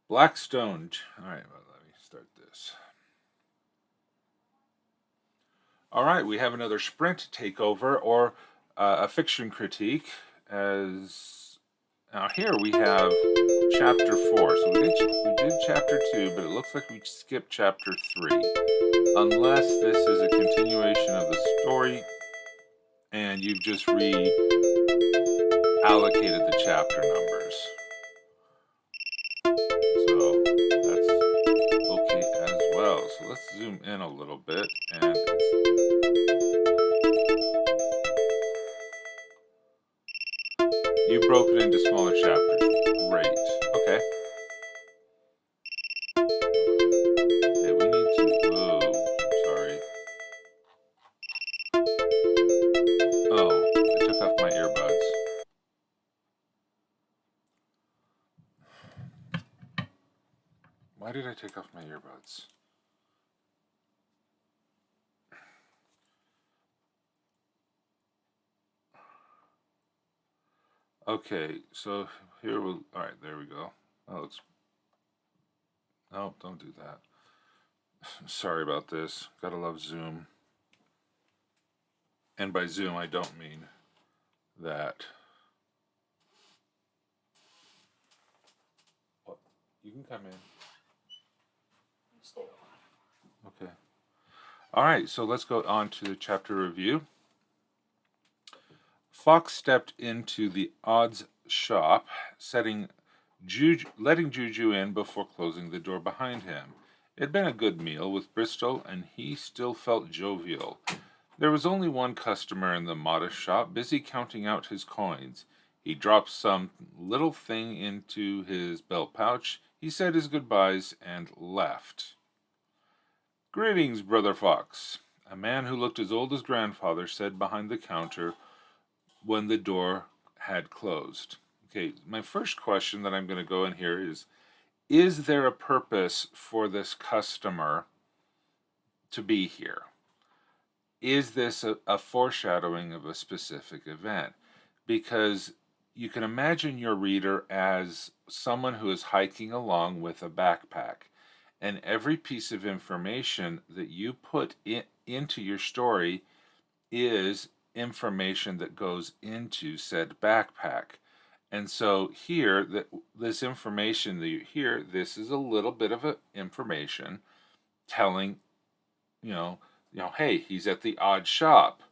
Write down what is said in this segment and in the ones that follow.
Blackstone. All right, well, let me start this. All right, we have another sprint takeover or a fiction critique. As now here we have chapter 4. So we did chapter 2, but it looks like we skipped chapter 3, unless this is a continuation of the story and you've just reallocated the chapter numbers. So that's okay as well. So let's zoom in a little bit and you broke it into smaller chapters. Great. Okay. Okay, we need to. Whoa. Sorry. Oh, I took off my earbuds. Why did I take off my earbuds? Okay, so here we'll. Alright, there we go. That looks. No, don't do that. Sorry about this. Gotta love Zoom. And by Zoom, I don't mean that. Well, you can come in. Okay. All right, so let's go on to the chapter review. Fox stepped into the odds shop, letting Juju in before closing the door behind him. It had been a good meal with Bristol, and he still felt jovial. There was only one customer in the modest shop, busy counting out his coins. He dropped some little thing into his belt pouch. He said his goodbyes and left. Greetings, Brother Fox, a man who looked as old as grandfather said behind the counter when the door had closed. Okay, my first question that I'm going to go in here is there a purpose for this customer to be here? Is this a foreshadowing of a specific event? Because you can imagine your reader as someone who is hiking along with a backpack, and every piece of information that you put into your story is information that goes into said backpack. And so here, this information that you hear, this is a little bit of a information telling, you know, hey, he's at the odd shop.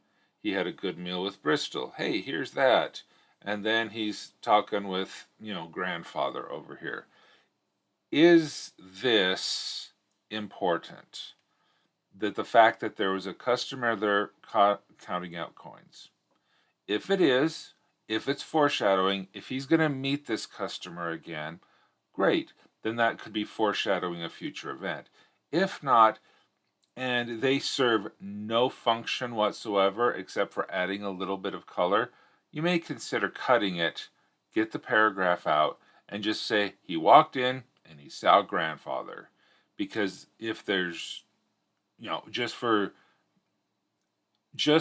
He had a good meal with Bristol. Hey, here's that. And then he's talking with, grandfather over here. Is this important? That the fact that there was a customer there counting out coins. If it is, if it's foreshadowing, if he's going to meet this customer again, great. Then that could be foreshadowing a future event. If not, and they serve no function whatsoever except for adding a little bit of color, you may consider cutting it, get the paragraph out, and just say he walked in and he saw grandfather. Because if there's, just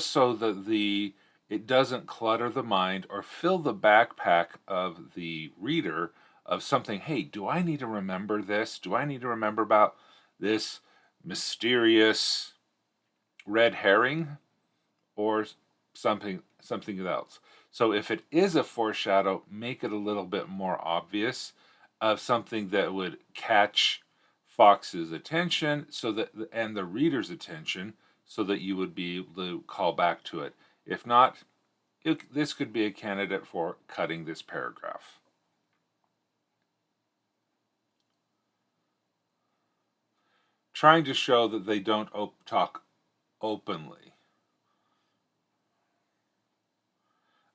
so that it doesn't clutter the mind or fill the backpack of the reader of something. Hey, do I need to remember this? Do I need to remember about this mysterious red herring or something else? So if it is a foreshadow, make it a little bit more obvious of something that would catch Fox's attention and the reader's attention so that you would be able to call back to it. If not, this could be a candidate for cutting this paragraph. Trying to show that they don't talk openly.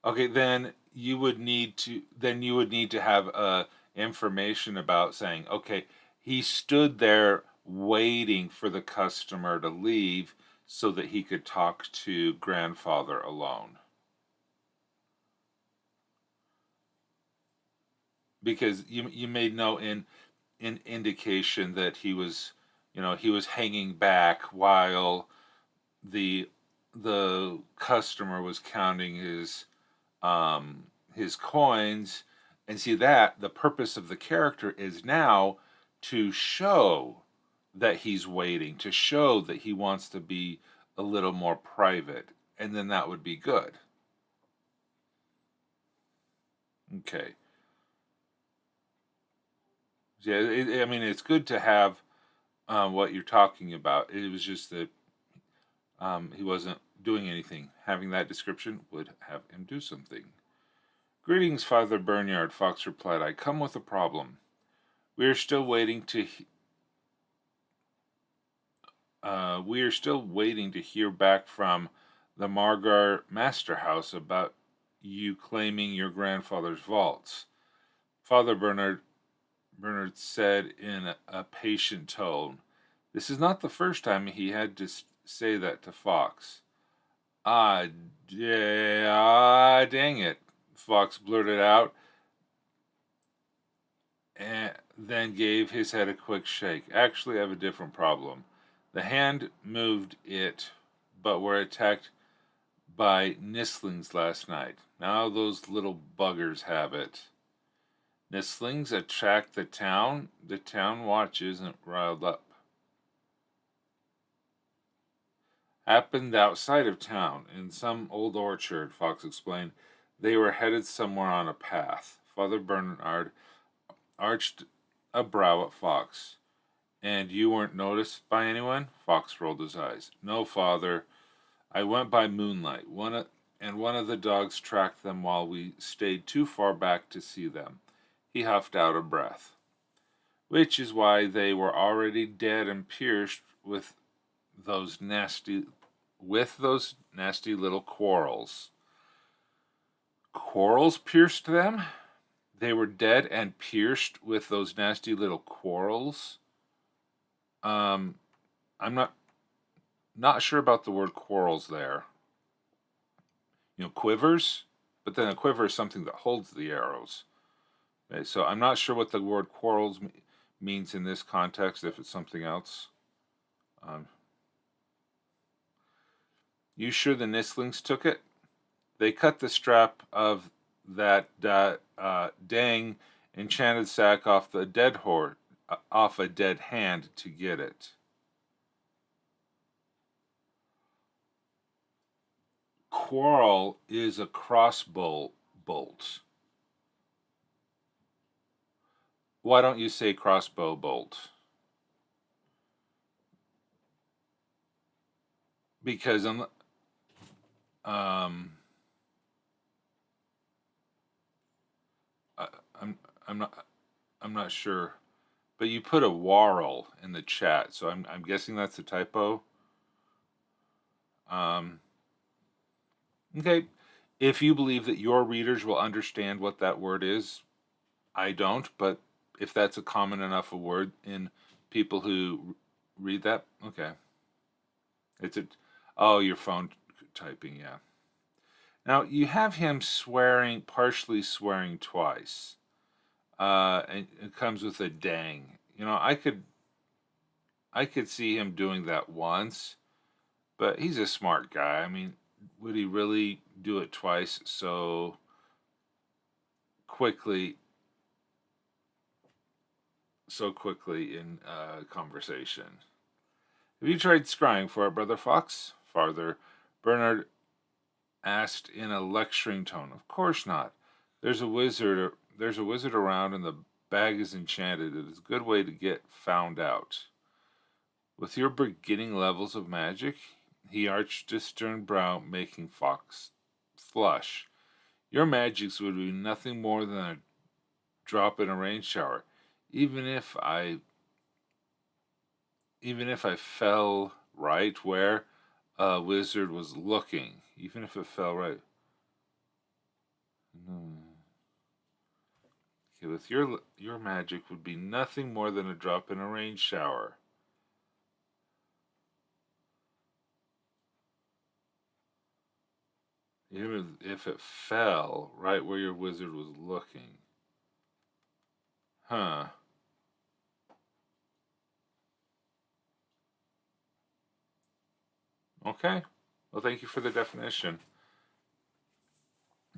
Okay, then you would need to have information about saying, okay, he stood there waiting for the customer to leave so that he could talk to grandfather alone. Because you made no indication that he was hanging back while the the customer was counting his coins. And see, that the purpose of the character is now to show that he's waiting, to show that he wants to be a little more private, and then that would be good. Okay. Yeah, I mean, it's good to have what you're talking about. It was just that he wasn't doing anything. Having that description would have him do something. Greetings, Father Bernard, Fox replied. I come with a problem. We are still waiting to hear back from the Margar Master House about you claiming your grandfather's vaults. Father Bernard said in a patient tone. This is not the first time he had to say that to Fox. Dang it, Fox blurted out, and then gave his head a quick shake. Actually, I have a different problem. The hand moved it, but were attacked by nistlings last night. Now those little buggers have it. Nistlings attack the town? The town watch isn't riled up. Happened outside of town, in some old orchard, Fox explained. They were headed somewhere on a path. Father Bernard arched a brow at Fox. And you weren't noticed by anyone? Fox rolled his eyes. No, Father. I went by moonlight. One of the dogs tracked them while we stayed too far back to see them. He huffed out a breath. Which is why they were already dead and pierced with those nasty little quarrels. Quarrels pierced them? They were dead and pierced with those nasty little quarrels? I'm not sure about the word quarrels there. Quivers, but then a quiver is something that holds the arrows. Okay, so I'm not sure what the word quarrels means in this context, if it's something else. You sure the nistlings took it? They cut the strap of that dang enchanted sack off a dead hand to get it. Quarrel is a crossbow bolt. Why don't you say crossbow bolt? Because I, I'm not sure, but you put a warl in the chat, so I'm guessing that's a typo. Okay, if you believe that your readers will understand what that word is, I don't, but if that's a common enough a word in people who read that, okay. Your phone typing, yeah. Now you have him partially swearing twice, and it comes with a dang. I could see him doing that once, but he's a smart guy. I mean, would he really do it twice so quickly? In conversation. Have you tried scrying for it, Brother Fox? Father Bernard asked in a lecturing tone. Of course not. There's a wizard around and the bag is enchanted. It is a good way to get found out. With your beginning levels of magic, he arched his stern brow, making Fox flush. Your magics would be nothing more than a drop in a rain shower. Even if I fell right where a wizard was looking, even if it fell right. Okay, with your magic would be nothing more than a drop in a rain shower. Even if it fell right where your wizard was looking. Huh. Okay. Well, thank you for the definition,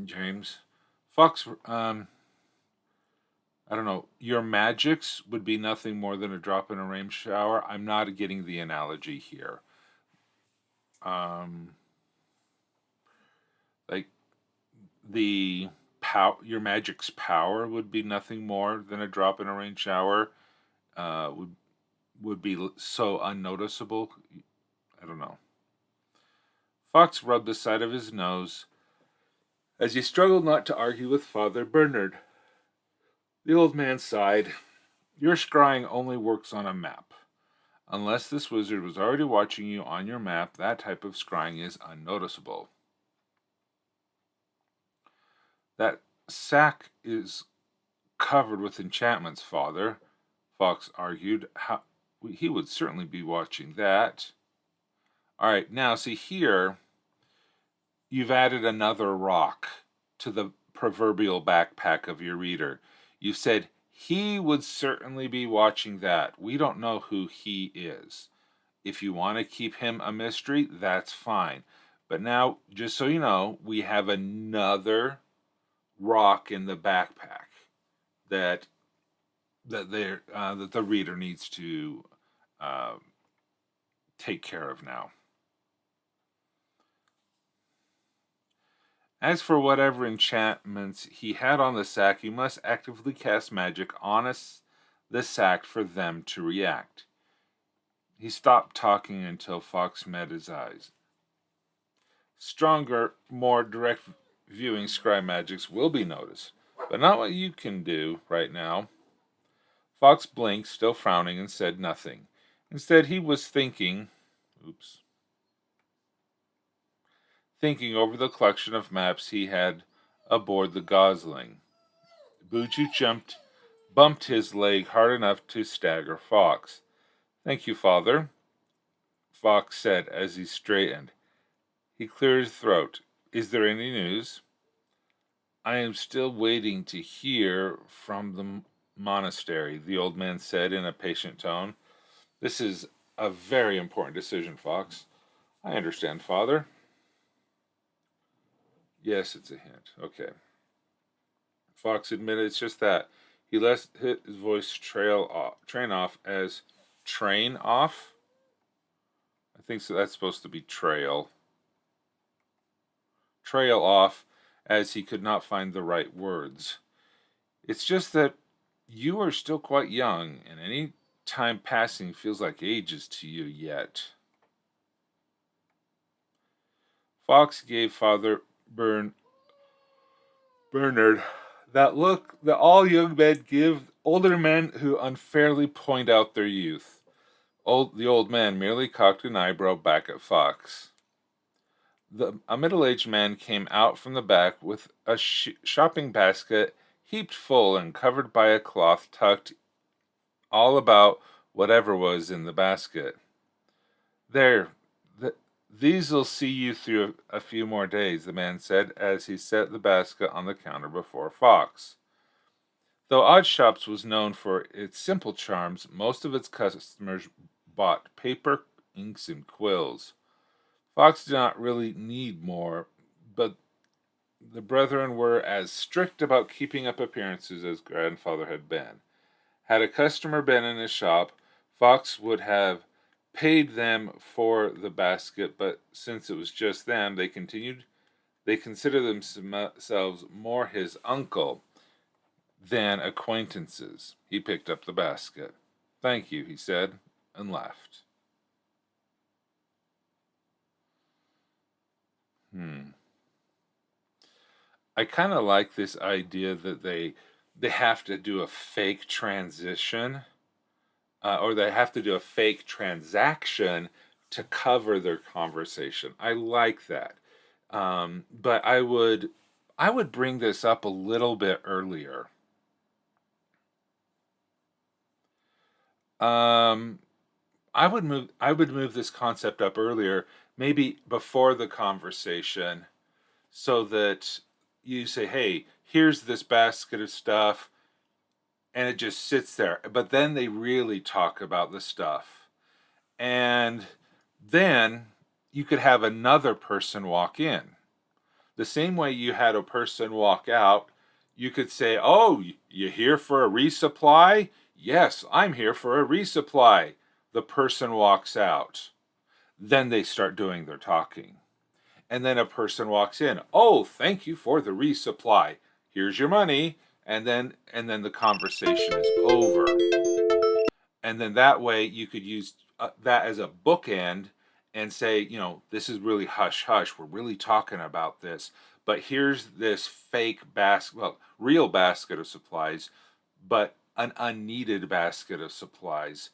James. Fox I don't know, your magics would be nothing more than a drop in a rain shower. I'm not getting the analogy here. Um, like the your magic's power would be nothing more than a drop in a rain shower. Would be so unnoticeable. I don't know. Fox rubbed the side of his nose as he struggled not to argue with Father Bernard. The old man sighed. Your scrying only works on a map. Unless this wizard was already watching you on your map, that type of scrying is unnoticeable. That sack is covered with enchantments, Father, Fox argued. He would certainly be watching that. All right, now see here, you've added another rock to the proverbial backpack of your reader. You said he would certainly be watching that. We don't know who he is. If you want to keep him a mystery, that's fine. But now, just so you know, we have another rock in the backpack that that the reader needs to uh, take care of now. As for whatever enchantments he had on the sack, you must actively cast magic on the sack for them to react. He stopped talking until Fox met his eyes. Stronger, more direct viewing scry magics will be noticed, but not what you can do right now. Fox blinked, still frowning, and said nothing. Instead, he was thinking over the collection of maps he had aboard the Gosling. Buju bumped his leg hard enough to stagger Fox. Thank you, Father, Fox said as he straightened. He cleared his throat. Is there any news? I am still waiting to hear from the monastery, the old man said in a patient tone. This is a very important decision, Fox. I understand, Father. Yes, it's a hint. Okay. Fox admitted it's just that. He let his voice train off as train off. I think so. That's supposed to be trail. Trail off as he could not find the right words. It's just that you are still quite young, and any time passing feels like ages to you yet. Fox gave Father Bernard that look that all young men give older men who unfairly point out their youth. The old man merely cocked an eyebrow back at Fox. A middle-aged man came out from the back with a shopping basket heaped full and covered by a cloth tucked all about whatever was in the basket. There, these'll see you through a few more days, the man said as he set the basket on the counter before Fox. Though Oddshops was known for its simple charms, most of its customers bought paper, inks, and quills. Fox did not really need more, but the brethren were as strict about keeping up appearances as grandfather had been. Had a customer been in his shop, Fox would have paid them for the basket, but since it was just them, they considered themselves more his uncle than acquaintances. He picked up the basket. Thank you, he said, and left. I kind of like this idea that they have to do a fake transition, or they have to do a fake transaction to cover their conversation. I like that, but I would bring this up a little bit earlier. Um, I would move this concept up earlier, maybe before the conversation, so that you say, "Hey, here's this basket of stuff," and it just sits there. But then they really talk about the stuff, and then you could have another person walk in. The same way you had a person walk out, you could say, "Oh, you here for a resupply?" "Yes, I'm here for a resupply." The person walks out. Then they start doing their talking. And then a person walks in. "Oh, thank you for the resupply. Here's your money." And then the conversation is over. And then that way you could use that as a bookend and say, this is really hush hush. We're really talking about this, but here's this fake basket, well, real basket of supplies, but an unneeded basket of supplies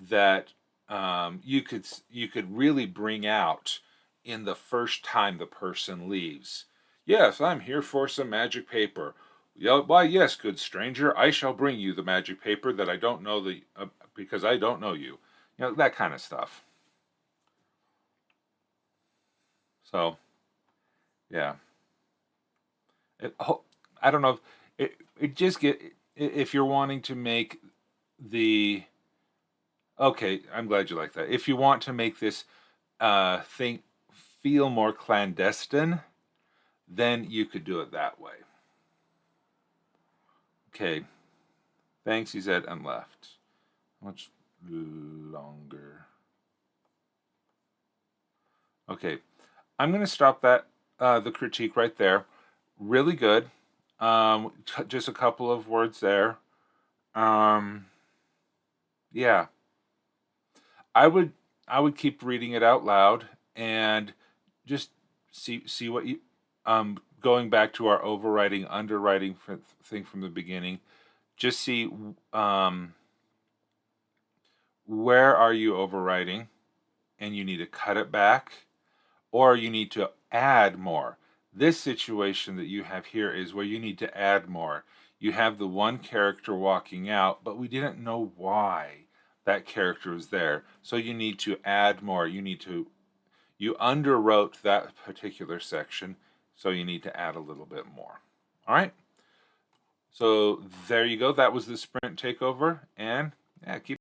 that you could really bring out in the first time the person leaves. "Yes, I'm here for some magic paper." "Yeah, why, yes, good stranger, I shall bring you the magic paper that I don't know because I don't know you." That kind of stuff. So, yeah. It, I don't know. It just if you're wanting to make the okay, I'm glad you like that. If you want to make this thing feel more clandestine, then you could do it that way. Okay. Thanks, he said, and left. Much longer. Okay. I'm going to stop the critique right there. Really good. Just a couple of words there. Yeah. I would I would keep reading it out loud and just see what you going back to our overwriting underwriting thing from the beginning. Just see where are you overwriting and you need to cut it back or you need to add more. This situation that you have here is where you need to add more. You have the one character walking out, but we didn't know why that character was there. So you need to add more. You underwrote that particular section, so you need to add a little bit more. All right? So there you go. That was the sprint takeover, and yeah, keep